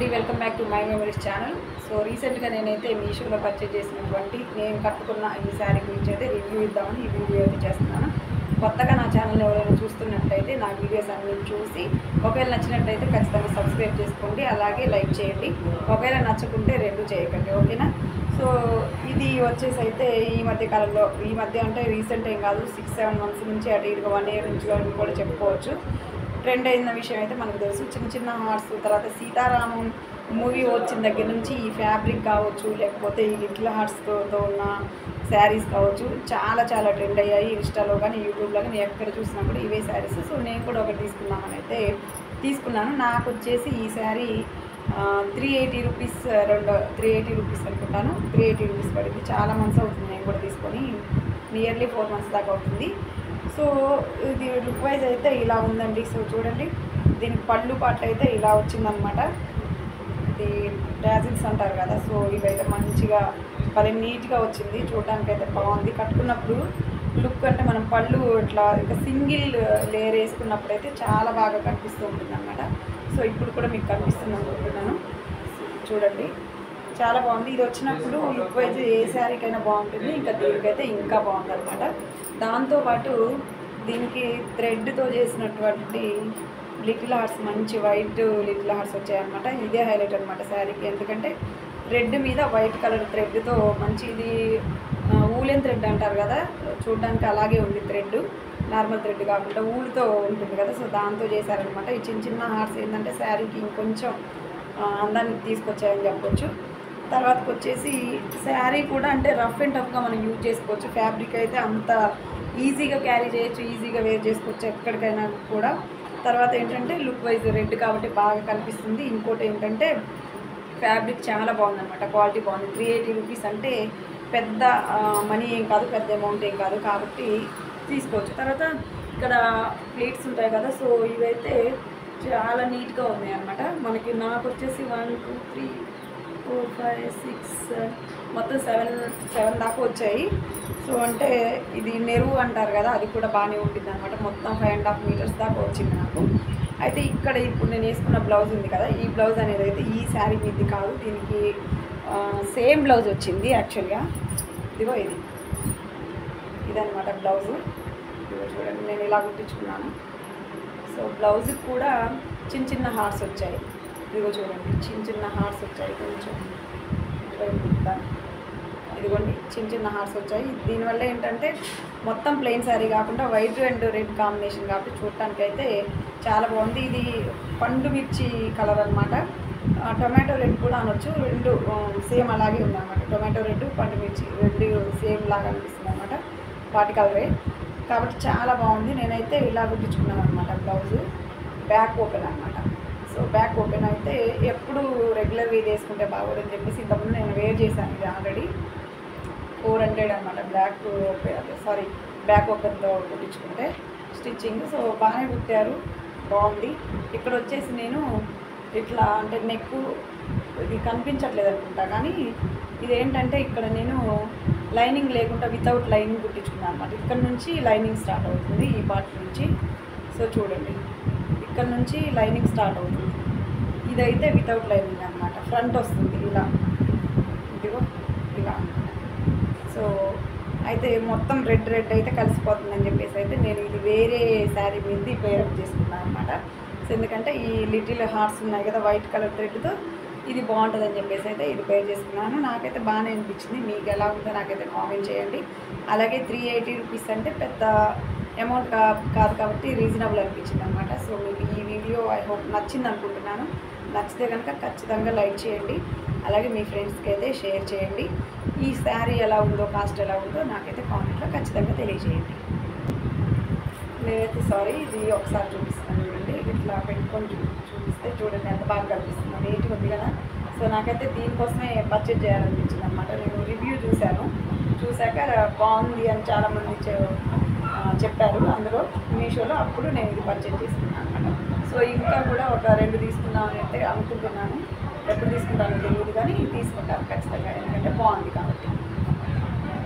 అండి, welcome back to my memories channel. So రీసెంట్గా నేనైతే మీషోలో పర్చేజ్ చేసినటువంటి నేను కట్టుకున్న ఈ శారీ గురించి అయితే రివ్యూ ఇద్దామని ఈ వీడియో అయితే చేస్తున్నాను. కొత్తగా నా ఛానల్ ఎవరైనా చూస్తున్నట్టయితే నా వీడియోస్ అన్ని చూసి ఒకవేళ నచ్చినట్టయితే ఖచ్చితంగా సబ్స్క్రైబ్ చేసుకోండి, అలాగే లైక్ చేయండి. ఒకవేళ నచ్చకుంటే రెండు చేయకండి, ఓకేనా? సో ఇది వచ్చేసి అయితే ఈ మధ్య కాలంలో, ఈ మధ్య అంటే రీసెంట్ ఏం కాదు, 6-7 మంత్స్ నుంచి అటు ఇటుగా 1 year నుంచి కూడా చెప్పుకోవచ్చు, ట్రెండ్ అయిన విషయం అయితే మనకు తెలుసు. చిన్న చిన్న హార్ట్స్, తర్వాత సీతారామం మూవీ వచ్చిన దగ్గర నుంచి ఈ ఫ్యాబ్రిక్ కావచ్చు, లేకపోతే ఈ లిటిల్ హార్ట్స్తో ఉన్న శారీస్ కావచ్చు, చాలా చాలా ట్రెండ్ అయ్యాయి. ఇన్స్టాలో కానీ యూట్యూబ్లో కానీ ఎక్కడ చూసినా కూడా ఇవే శారీస్. సో నేను కూడా ఒకటి తీసుకున్నాను. నాకు వచ్చేసి ఈ శారీ 380 రూపీస్, 380 రూపీస్ అనుకుంటాను. 380 రూపీస్ పడింది. చాలా మంత్స్ అవుతుంది నేను కూడా తీసుకొని, నియర్లీ 4 months దాకా అవుతుంది. సో ఇది లుక్ వైజ్ అయితే ఇలా ఉందండి. సో చూడండి, దీనికి పళ్ళు పాటలు అయితే ఇలా వచ్చిందనమాట. ఇది డాజిల్స్ అంటారు కదా, సో ఇవైతే మంచిగా భలే నీట్గా వచ్చింది. చూడడానికి అయితే బాగుంది. కట్టుకున్నప్పుడు లుక్ అంటే మనం పళ్ళు ఇట్లా ఇంకా సింగిల్ లేయర్ వేసుకున్నప్పుడు అయితే చాలా బాగా కనిపిస్తూ ఉంటుంది అనమాట. సో ఇప్పుడు కూడా మీకు కనిపిస్తుంది అనుకుంటున్నాను. చూడండి, చాలా బాగుంది. ఇది వచ్చినప్పుడు లుక్ వైజ్ ఏ శారీకైనా బాగుంటుంది, ఇంకా దీనికైతే ఇంకా బాగుంది అనమాట. దాంతోపాటు దీనికి థ్రెడ్తో చేసినటువంటి లిటిల్ హార్ట్స్, మంచి వైట్ లిటిల్ హార్ట్స్ వచ్చాయన్నమాట. ఇదే హైలైట్ అనమాట శారీకి, ఎందుకంటే రెడ్ మీద వైట్ కలర్ థ్రెడ్తో మంచి, ఇది ఊలెన్ థ్రెడ్ అంటారు కదా, చూడడానికి అలాగే ఉంది థ్రెడ్, నార్మల్ థ్రెడ్ కాకుండా ఊలుతో ఉంటుంది కదా, సో దాంతో చేశారనమాట. ఈ చిన్న చిన్న హార్ట్స్ ఏంటంటే శారీకి ఇంకొంచెం అందాన్ని తీసుకొచ్చాయని చెప్పొచ్చు. తర్వాతకు వచ్చేసి శారీ కూడా అంటే రఫ్ అండ్ టఫ్గా మనం యూజ్ చేసుకోవచ్చు. ఫ్యాబ్రిక్ అయితే అంత ఈజీగా క్యారీ చేయొచ్చు, ఈజీగా వేర్ చేసుకోవచ్చు ఎక్కడికైనా కూడా. తర్వాత ఏంటంటే లుక్ వైజ్ రెడ్ కాబట్టి బాగా కనిపిస్తుంది. ఇంకోటి ఏంటంటే ఫ్యాబ్రిక్ చాలా బాగుందన్నమాట, క్వాలిటీ బాగుంది. 380 రూపీస్ అంటే పెద్ద మనీ ఏం కాదు, పెద్ద అమౌంట్ ఏం కాదు, కాబట్టి తీసుకోవచ్చు. తర్వాత ఇక్కడ ప్లేట్స్ ఉంటాయి కదా, సో ఇవైతే చాలా నీట్గా ఉన్నాయి అన్నమాట. మనకి నాకు వచ్చేసి 1 2 3 4 5 6 మొత్తం 7 దాకా వచ్చాయి. సో అంటే ఇది నెరువు అంటారు కదా, అది కూడా బాగానే ఉంటుంది అనమాట. మొత్తం 5.5 meters దాకా వచ్చింది నాకు. అయితే ఇక్కడ ఇప్పుడు నేను వేసుకున్న బ్లౌజ్ ఉంది కదా, ఈ బ్లౌజ్ అనేది అయితే ఈ శారీ మీది కాదు, దీనికి సేమ్ బ్లౌజ్ వచ్చింది యాక్చువల్గా. ఇదిగో ఇదనమాట బ్లౌజు. ఇదిగో చూడండి, నేను ఇలా కుట్టించుకున్నాను. సో బ్లౌజ్కి కూడా చిన్న చిన్న హార్ట్స్ వచ్చాయి. ఇదిగో చూడండి, చిన్న చిన్న హార్ట్స్ వచ్చాయి. కొంచెం ఇదిగోండి, చిన్న చిన్న హార్ట్స్ వచ్చాయి. దీనివల్ల ఏంటంటే మొత్తం ప్లెయిన్ శారీ కాకుండా వైట్ అండ్ రెడ్ కాంబినేషన్ కాబట్టి చూడటానికి అయితే చాలా బాగుంది. ఇది పండు మిర్చి కలర్ అనమాట, టొమాటో రెడ్ కూడా అనొచ్చు. రెండు సేమ్ అలాగే ఉందన్నమాట. టొమాటో రెడ్, పండు మిర్చి రెండు సేమ్ లాగా అనిపిస్తుంది అనమాట, వాటి కలరే కాబట్టి చాలా బాగుంది. నేనైతే ఇలా కుట్టించుకున్నాను అనమాట. బ్లౌజ్ బ్యాక్ ఓపెన్ అనమాట. సో బ్యాక్ ఓపెన్ అయితే ఎప్పుడు రెగ్యులర్ వేర్ వేసుకుంటే బాగోదని చెప్పేసి ఇంతకుముందు నేను వేర్ చేశాను. ఇది ఆల్రెడీ 400 అనమాట బ్యాక్ ఓపెన్తో కుట్టించుకుంటే స్టిచ్చింగ్. సో బాగానే కుట్టారు, బాగుంది. ఇక్కడ వచ్చేసి నేను ఇట్లా అంటే నెక్ ఇది కనిపించట్లేదు అనుకుంటా, కానీ ఇదేంటంటే ఇక్కడ నేను లైనింగ్ లేకుండా వితౌట్ లైనింగ్ కుట్టించుకున్నాను అనమాట. ఇక్కడ నుంచి లైనింగ్ స్టార్ట్ అవుతుంది, ఈ పార్ట్ నుంచి. సో చూడండి, ఇక్కడ నుంచి లైనింగ్ స్టార్ట్ అవుతుంది. ఇదైతే వితౌట్ లైనింగ్ అనమాట, ఫ్రంట్ వస్తుంది ఇలా, ఇదిగో ఇలా. సో అయితే మొత్తం రెడ్ అయితే కలిసిపోతుందని చెప్పేసి అయితే నేను ఇది వేరే శారీ మీద పేరప్ చేసుకున్నాను అనమాట. సో ఎందుకంటే ఈ లిటిల్ హార్ట్స్ ఉన్నాయి కదా వైట్ కలర్ థ్రెడ్తో, ఇది బాగుంటుందని చెప్పేసి అయితే ఇది పేర్ చేసుకున్నాను. నాకైతే బాగానే అనిపించింది. మీకు ఎలా ఉందో నాకైతే కామెంట్ చేయండి. అలాగే 380 రూపీస్ అంటే పెద్ద అమౌంట్ కాదు కాబట్టి రీజనబుల్ అనిపించింది అనమాట. సో మీకు ఈ వీడియో ఐ హోప్ నచ్చింది అనుకుంటున్నాను. నచ్చితే కనుక ఖచ్చితంగా లైక్ చేయండి, అలాగే మీ ఫ్రెండ్స్కి అయితే షేర్ చేయండి. ఈ శారీ ఎలా ఉందో, కాస్ట్ ఎలా ఉందో నాకైతే కామెంట్లో ఖచ్చితంగా తెలియజేయండి. నేనైతే ఇది ఒకసారి చూపిస్తాను చూడండి, ఇట్లా పెట్టుకొని చూపిస్తే చూడండి ఎంత బాగా కనిపిస్తుంది, నీట్గా ఉంది కదా. సో నాకైతే దీనికోసమే పర్చేజ్ చేయాలనిపించింది అనమాట. నేను రివ్యూ చూశాక బాగుంది అని చాలామంది చెప్పారు అందులో మీషోలో, అప్పుడు నేను ఇది పర్చేజ్ చేసుకున్నాను అనమాట. సో ఇంకా కూడా ఒక 2 తీసుకుందామని అయితే అనుకుంటున్నాను. ఎప్పుడు తీసుకుంటానో తెలియదు, కానీ తీసుకుంటాను ఖచ్చితంగా, ఎందుకంటే బాగుంది కాబట్టి.